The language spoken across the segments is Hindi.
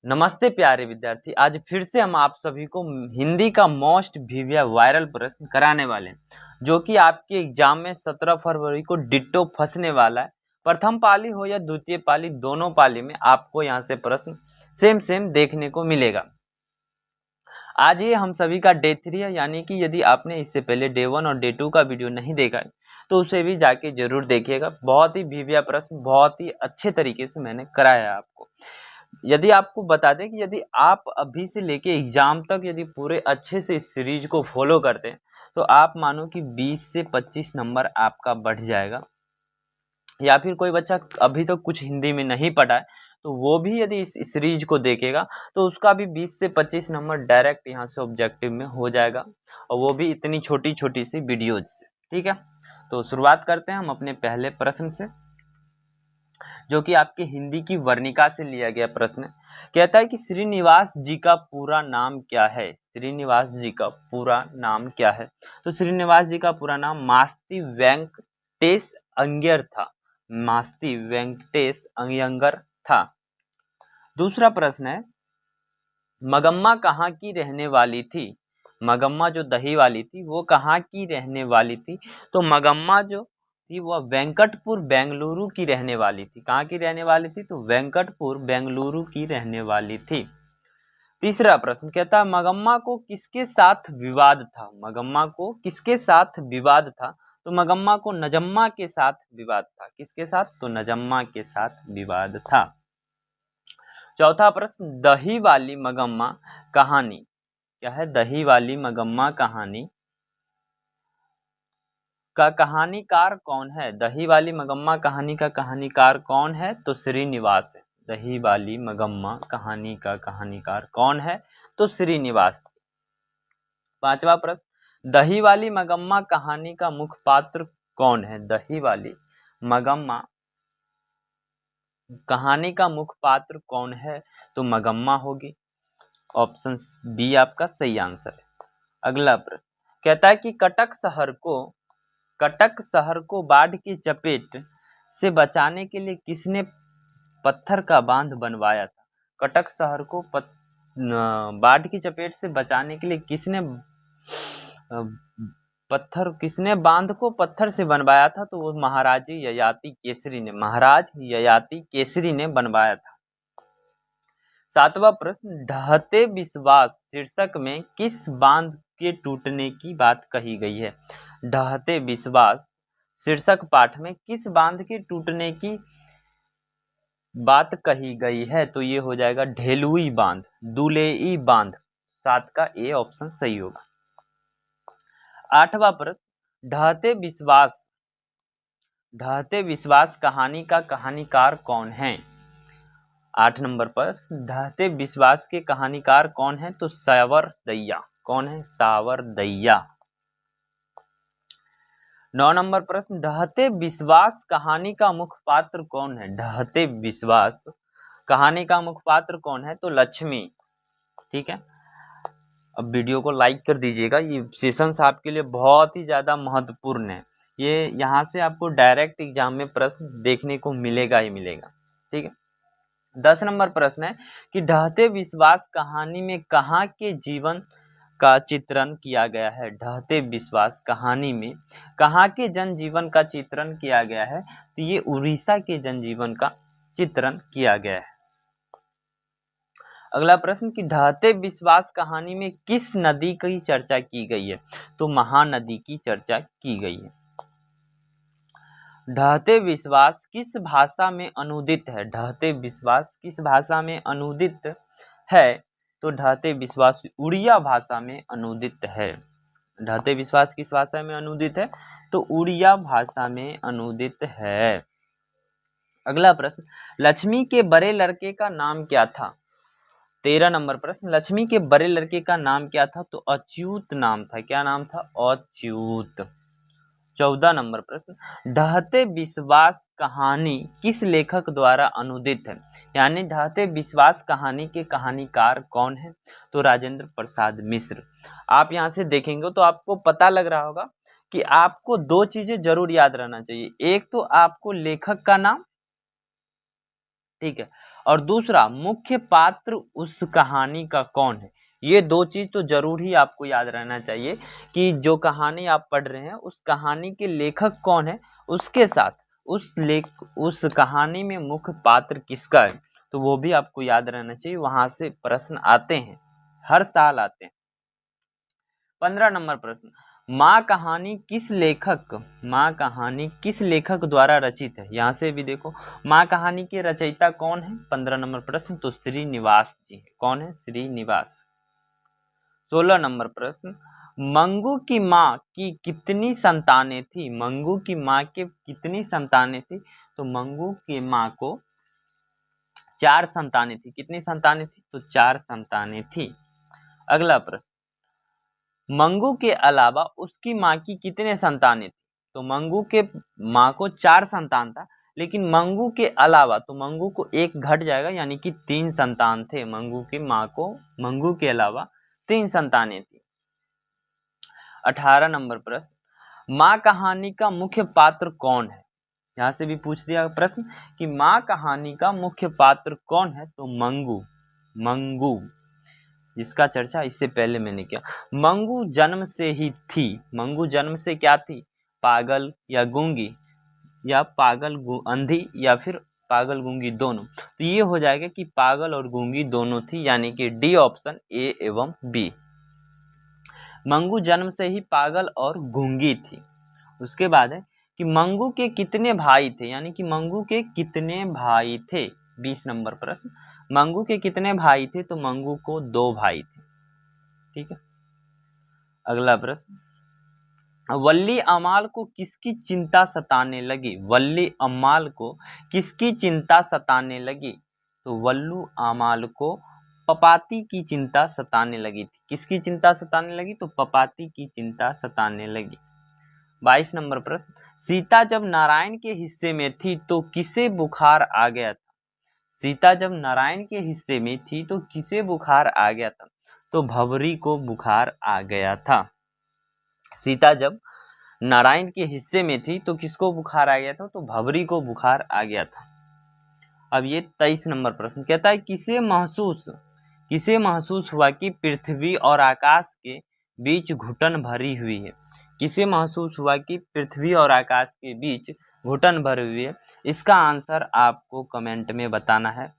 नमस्ते प्यारे विद्यार्थी। आज फिर से हम आप सभी को हिंदी का मोस्ट वीविया वायरल प्रश्न कराने वाले हैं, जो कि आपके एग्जाम में 17 फरवरी को डिट्टो फंसने वाला है। प्रथम पाली हो या द्वितीय पाली, दोनों पाली में आपको यहाँ से प्रश्न सेम देखने को मिलेगा। आज ये हम सभी का डे 3 है, यानी कि यदि आपने इससे पहले डे 1 और डे 2 का वीडियो नहीं देखा है तो उसे भी जाके जरूर देखिएगा। बहुत ही वीविया प्रश्न बहुत ही अच्छे तरीके से मैंने कराया है आपको। यदि आपको बता दें कि यदि आप अभी से लेके एग्जाम तक यदि पूरे अच्छे से इस सीरीज को फॉलो करते हैं तो आप मानो कि 20 से 25 नंबर आपका बढ़ जाएगा। या फिर कोई बच्चा अभी तक कुछ हिंदी में नहीं पढ़ा है तो वो भी यदि इस सीरीज को देखेगा तो उसका भी 20 से 25 नंबर डायरेक्ट यहाँ से ऑब्जेक्टिव में हो जाएगा, और वो भी इतनी छोटी छोटी सी वीडियोज से। ठीक है, तो शुरुआत करते हैं हम अपने पहले प्रश्न से, जो कि आपके हिंदी की वर्णिका से लिया गया प्रश्न है। कहता है कि श्रीनिवास जी का पूरा नाम क्या है। श्रीनिवास जी का पूरा नाम क्या है? तो श्रीनिवास जी का पूरा नाम मास्ती वेंकटेश अयंगर था। मास्ती वेंकटेश अयंगर था। दूसरा प्रश्न है, मगम्मा कहाँ की रहने वाली थी? मगम्मा जो दही वाली थी वो कहाँ की रहने वाली थी? तो मगम्मा जो थी वह वेंकटपुर बेंगलुरु की रहने वाली थी। कहाँ की रहने वाली थी? तो वेंकटपुर बेंगलुरु की रहने वाली थी। तीसरा प्रश्न कहता है, मगम्मा को किसके साथ विवाद था? मगम्मा को किसके साथ विवाद था? तो मगम्मा को नजम्मा के साथ विवाद था। किसके साथ? तो नजम्मा के साथ विवाद था। चौथा प्रश्न, दही वाली मगम्मा कहानी क्या है? दही वाली मगम्मा कहानी का कहानीकार कौन है? दही वाली मगम्मा कहानी का कहानीकार कौन है? तो श्रीनिवास है। दही वाली मगम्मा कहानी का कहानीकार कौन है? तो श्रीनिवास। पांचवा प्रश्न, दही वाली मगम्मा कहानी का मुख्य पात्र कौन है? दही वाली मगम्मा कहानी का मुख्य पात्र कौन है? तो मगम्मा होगी। ऑप्शन बी आपका सही आंसर है। अगला प्रश्न कहता है कि कटक शहर को बाढ़ की चपेट से बचाने के लिए किसने पत्थर का बांध बनवाया था? कटक शहर को बाढ़ की चपेट से बचाने के लिए किसने बांध को पत्थर से बनवाया था? तो वो महाराज ययाति केसरी ने बनवाया था। सातवां प्रश्न, ढहते विश्वास शीर्षक में किस बांध के टूटने की बात कही गई है? ढहते विश्वास शीर्षक पाठ में किस बांध के टूटने की बात कही गई है? तो ये हो जाएगा ढेलुई बांध, दुलेई बांध। 7 का ए ऑप्शन सही होगा। आठवां प्रश्न, ढहते विश्वास कहानी का कहानीकार कौन है? 8 नंबर पर ढहते विश्वास के कहानीकार कौन है? तो सावर दैया। कौन है? सावर दैया। 9 नंबर प्रश्न, ढहते विश्वास कहानी का मुख्य पात्र कौन है? ढहते विश्वास कहानी का मुख्य पात्र कौन है? तो लक्ष्मी। ठीक है, अब वीडियो को लाइक कर दीजिएगा। ये सेशंस आपके लिए बहुत ही ज्यादा महत्वपूर्ण है। ये यहाँ से आपको डायरेक्ट एग्जाम में प्रश्न देखने को मिलेगा ही मिलेगा। ठीक है, 10 नंबर प्रश्न है कि ढहते विश्वास कहानी में कहाँ के जीवन का चित्रण किया गया है? ढहते विश्वास कहानी में कहाँ के जनजीवन का चित्रण किया गया है? तो ये उड़ीसा के जनजीवन का चित्रण किया गया है। अगला प्रश्न कि ढहते विश्वास कहानी में किस नदी की चर्चा की गई है? तो महानदी की चर्चा की गई है। ढहते विश्वास किस भाषा में अनुदित है? ढहते विश्वास किस भाषा में अनुदित है? तो ढहते विश्वास उड़िया भाषा में अनुदित है। ढहते विश्वास किस भाषा में अनुदित है? तो उड़िया भाषा में अनुदित है। अगला प्रश्न, लक्ष्मी के बड़े लड़के का नाम क्या था? 13 नंबर प्रश्न, लक्ष्मी के बड़े लड़के का नाम क्या था? तो अच्युत नाम था। क्या नाम था? अच्युत। 14 नंबर प्रश्न, ढहते विश्वास कहानी किस लेखक द्वारा अनुदित है? यानी ढहते विश्वास कहानी के कहानीकार कौन है? तो राजेंद्र प्रसाद मिश्र। आप यहां से देखेंगे तो आपको पता लग रहा होगा कि आपको दो चीजें जरूर याद रहना चाहिए। एक तो आपको लेखक का नाम, ठीक है, और दूसरा मुख्य पात्र उस कहानी का कौन है। ये दो चीज तो जरूर ही आपको याद रहना चाहिए कि जो कहानी आप पढ़ रहे हैं उस कहानी के लेखक कौन है, उसके साथ उस कहानी में मुख्य पात्र किसका है, तो वो भी आपको याद रहना चाहिए। वहां से प्रश्न आते हैं, हर साल आते हैं। 15 नंबर प्रश्न, माँ कहानी किस लेखक द्वारा रचित है। यहाँ से भी देखो माँ कहानी के रचयिता कौन है, 15 नंबर प्रश्न, तो श्रीनिवास जी है। कौन है, श्रीनिवास। 16 नंबर प्रश्न, मंगू की माँ की कितनी संतानें थी। मंगू की माँ के कितनी संतानें थी, तो मंगू की माँ को 4 संतानें थी। कितनी संतानें थी, तो 4 संतानें थी। अगला प्रश्न, मंगू के अलावा उसकी माँ की कितने संतानें थी, तो मंगू के माँ को 4 संतान था, लेकिन मंगू के अलावा, तो मंगू को एक घट जाएगा, यानी कि 3 संतान थे। मंगू की माँ को मंगू के अलावा 3 संतानें थी। 18 नंबर प्रश्न, माँ कहानी का मुख्य पात्र कौन है। यहाँ से भी पूछ दिया प्रश्न कि माँ कहानी का मुख्य पात्र कौन है, तो मंगू, जिसका चर्चा इससे पहले मैंने किया। मंगू जन्म से ही थी। मंगू जन्म से क्या थी, पागल या गूंगी, या अंधी, या फिर पागल गूंगी दोनों। तो ये हो जाएगा कि पागल और गूंगी दोनों थी, यानी कि डी ऑप्शन, ए एवं बी। मंगू जन्म से ही पागल और गूंगी थी। उसके बाद है कि मंगू के कितने भाई थे, यानी कि मंगू के कितने भाई थे। 20 नंबर प्रश्न, मंगू के कितने भाई थे, तो मंगू को 2 भाई थे। ठीक है। अगला प्रश्न, वल्ली अम्माल को किसकी चिंता सताने लगी। वल्ली अम्माल को किसकी चिंता सताने लगी, तो वल्लू अम्माल को पपाती की चिंता सताने लगी थी। किसकी चिंता सताने लगी, तो पपाती की चिंता सताने लगी। 22 नंबर प्रश्न, सीता जब नारायण के हिस्से में थी तो किसे बुखार आ गया था। सीता जब नारायण के हिस्से में थी तो किसे बुखार आ गया था, तो भंवरी को बुखार आ गया था। सीता जब नारायण के हिस्से में थी तो किसको बुखार आ गया था, तो भंवरी को बुखार आ गया था। अब ये 23 नंबर प्रश्न कहता है, किसे महसूस हुआ कि पृथ्वी और आकाश के बीच घुटन भरी हुई है। किसे महसूस हुआ कि पृथ्वी और आकाश के बीच घुटन भरी हुई है। इसका आंसर आपको कमेंट में बताना है,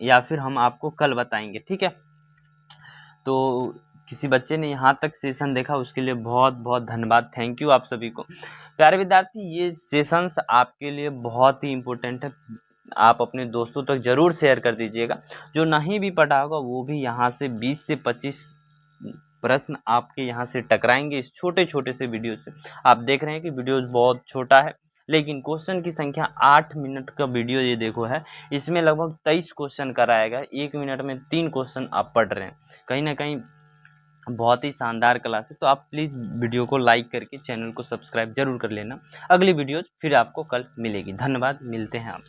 या फिर हम आपको कल बताएंगे। ठीक है। तो किसी बच्चे ने यहाँ तक सेशन देखा उसके लिए बहुत बहुत धन्यवाद, थैंक यू आप सभी को। प्यारे विद्यार्थी, ये सेशंस आपके लिए बहुत ही इम्पोर्टेंट है, आप अपने दोस्तों तक जरूर शेयर कर दीजिएगा। जो नहीं भी पढ़ा होगा वो भी यहाँ से 20 से 25 प्रश्न आपके यहाँ से टकराएंगे इस छोटे छोटे से वीडियो से। आप देख रहे हैं कि वीडियो बहुत छोटा है, लेकिन क्वेश्चन की संख्या 8 मिनट का वीडियो ये देखो है, इसमें लगभग 23 क्वेश्चन कराएगा। 1 मिनट में 3 क्वेश्चन आप पढ़ रहे हैं, कहीं ना कहीं बहुत ही शानदार क्लास है। तो आप प्लीज़ वीडियो को लाइक करके चैनल को सब्सक्राइब जरूर कर लेना। अगली वीडियो फिर आपको कल मिलेगी। धन्यवाद, मिलते हैं आपसे।